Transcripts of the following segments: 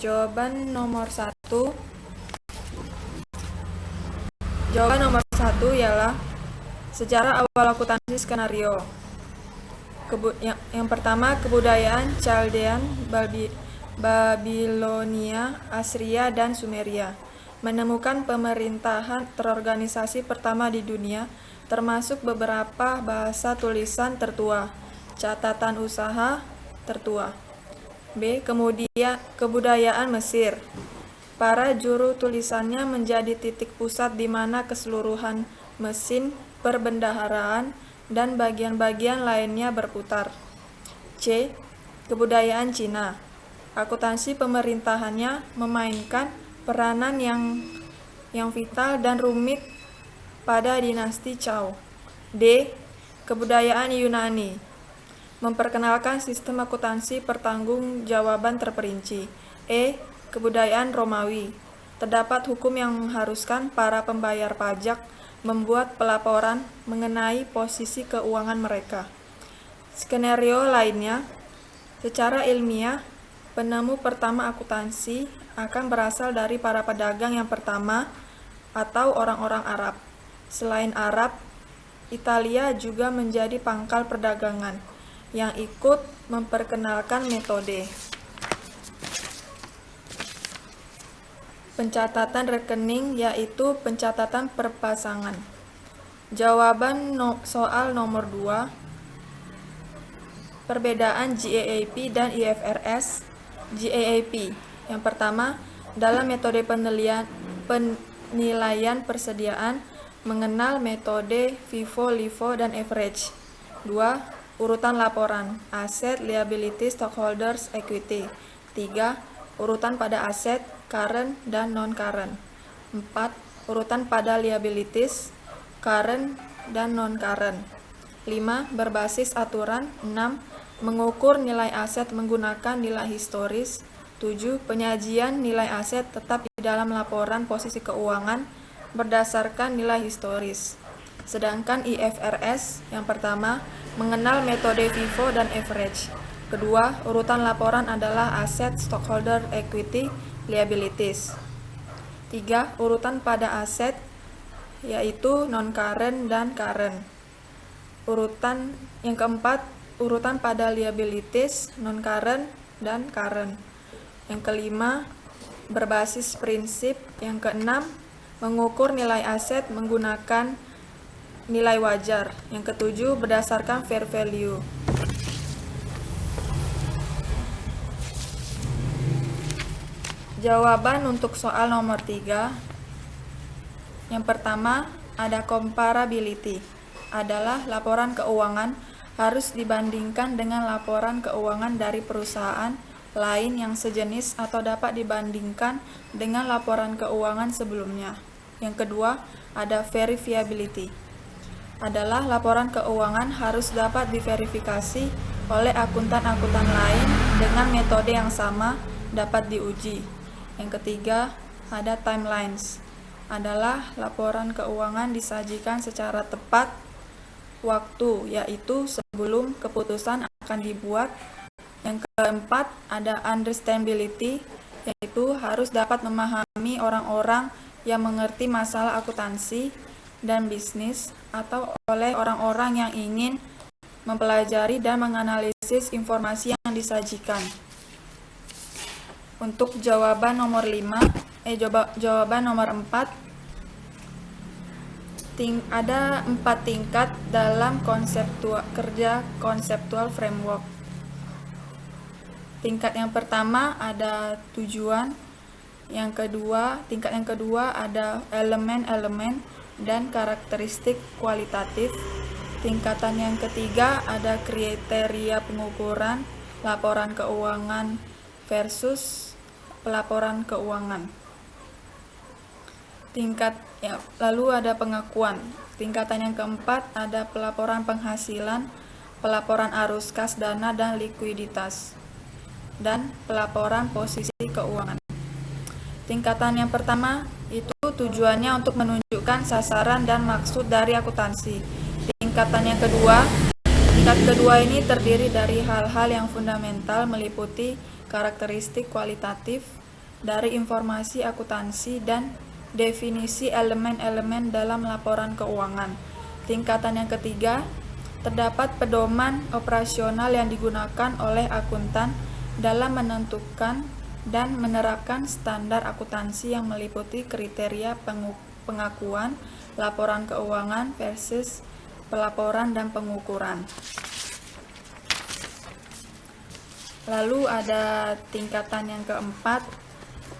Jawaban nomor 1. Jawaban nomor 1 ialah sejarah awal akuntansi skenario. Yang pertama, kebudayaan Chaldean, Babilonia, Assyria, dan Sumeria menemukan pemerintahan terorganisasi pertama di dunia, termasuk beberapa bahasa tulisan tertua, catatan usaha tertua. B. Kemudian kebudayaan Mesir. Para juru tulisannya menjadi titik pusat di mana keseluruhan mesin perbendaharaan dan bagian-bagian lainnya berputar. C. Kebudayaan Cina. Akuntansi pemerintahannya memainkan peranan yang vital dan rumit pada dinasti Zhou. D. Kebudayaan Yunani. Memperkenalkan sistem akuntansi pertanggungjawaban terperinci. E. Kebudayaan Romawi. Terdapat hukum yang mengharuskan para pembayar pajak membuat pelaporan mengenai posisi keuangan mereka. Skenario lainnya, secara ilmiah, penemu pertama akuntansi akan berasal dari para pedagang yang pertama atau orang-orang Arab. Selain Arab, Italia juga menjadi pangkal perdagangan yang ikut memperkenalkan metode pencatatan rekening, yaitu pencatatan perpasangan. Jawaban soal nomor 2. Perbedaan GAAP dan IFRS. GAAP. Yang pertama, dalam metode penilaian persediaan, mengenal metode FIFO, LIFO, dan average. 2. Urutan laporan, aset, liability, stockholders, equity. 3. Urutan pada aset, current dan non-current. 4. Urutan pada liabilities, current dan non-current. 5. Berbasis aturan. 6. Mengukur nilai aset menggunakan nilai historis. 7. Penyajian nilai aset tetap di dalam laporan posisi keuangan berdasarkan nilai historis. Sedangkan IFRS, yang pertama, mengenal metode FIFO dan average. Kedua, urutan laporan adalah aset, stockholder, equity, liabilities. 3. Urutan pada aset, yaitu non-current dan current. Urutan yang keempat, urutan pada liabilities, non-current dan current. Yang kelima, berbasis prinsip. Yang keenam, mengukur nilai aset menggunakan nilai wajar. Yang ketujuh, berdasarkan fair value. Jawaban untuk soal nomor 3. Yang pertama, ada comparability. Adalah laporan keuangan harus dibandingkan dengan laporan keuangan dari perusahaan lain yang sejenis atau dapat dibandingkan dengan laporan keuangan sebelumnya. Yang kedua, ada verifiability. Adalah laporan keuangan harus dapat diverifikasi oleh akuntan-akuntan lain dengan metode yang sama dapat diuji. Yang ketiga, ada timelines. Adalah laporan keuangan disajikan secara tepat waktu, yaitu sebelum keputusan akan dibuat. Yang keempat, ada understandability, yaitu harus dapat memahami orang-orang yang mengerti masalah akuntansi dan bisnis atau oleh orang-orang yang ingin mempelajari dan menganalisis informasi yang disajikan. Untuk jawaban nomor 5, jawaban nomor 4, ada 4 tingkat dalam kerja konseptual framework. Tingkat yang pertama ada tujuan, tingkat yang kedua ada elemen-elemen dan karakteristik kualitatif. Tingkatan yang ketiga ada kriteria pengukuran laporan keuangan versus pelaporan keuangan. Lalu ada pengakuan. Tingkatan yang keempat ada pelaporan penghasilan, pelaporan arus kas dana dan likuiditas, dan pelaporan posisi keuangan. Tingkatan yang pertama itu tujuannya untuk menunjukkan sasaran dan maksud dari akuntansi. Tingkat kedua ini terdiri dari hal-hal yang fundamental meliputi karakteristik kualitatif, dari informasi akuntansi dan definisi elemen-elemen dalam laporan keuangan. Tingkatan yang ketiga, terdapat pedoman operasional yang digunakan oleh akuntan dalam menentukan dan menerapkan standar akuntansi yang meliputi kriteria pengakuan, laporan keuangan versus pelaporan dan pengukuran. Lalu ada tingkatan yang keempat,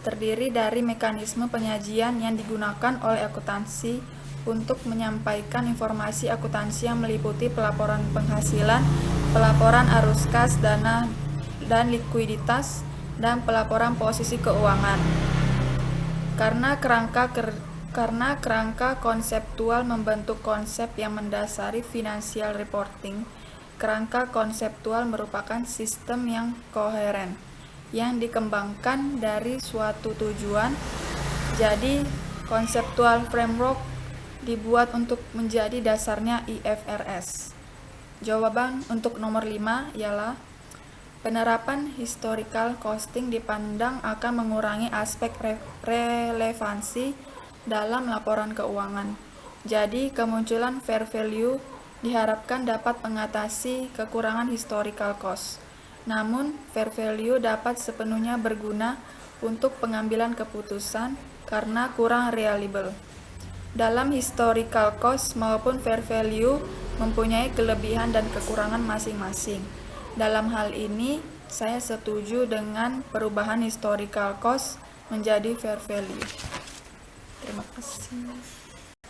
terdiri dari mekanisme penyajian yang digunakan oleh akuntansi untuk menyampaikan informasi akuntansi yang meliputi pelaporan penghasilan, pelaporan arus kas, dana dan likuiditas, dan pelaporan posisi keuangan. Karena kerangka konseptual membentuk konsep yang mendasari financial reporting, kerangka konseptual merupakan sistem yang koheren yang dikembangkan dari suatu tujuan. Jadi, conceptual framework dibuat untuk menjadi dasarnya IFRS. Jawaban untuk nomor 5 ialah penerapan historical costing dipandang akan mengurangi aspek relevansi dalam laporan keuangan. Jadi, kemunculan fair value diharapkan dapat mengatasi kekurangan historical cost. Namun, fair value dapat sepenuhnya berguna untuk pengambilan keputusan karena kurang reliable. Dalam historical cost maupun fair value mempunyai kelebihan dan kekurangan masing-masing. Dalam hal ini, saya setuju dengan perubahan historical cost menjadi fair value. Terima kasih.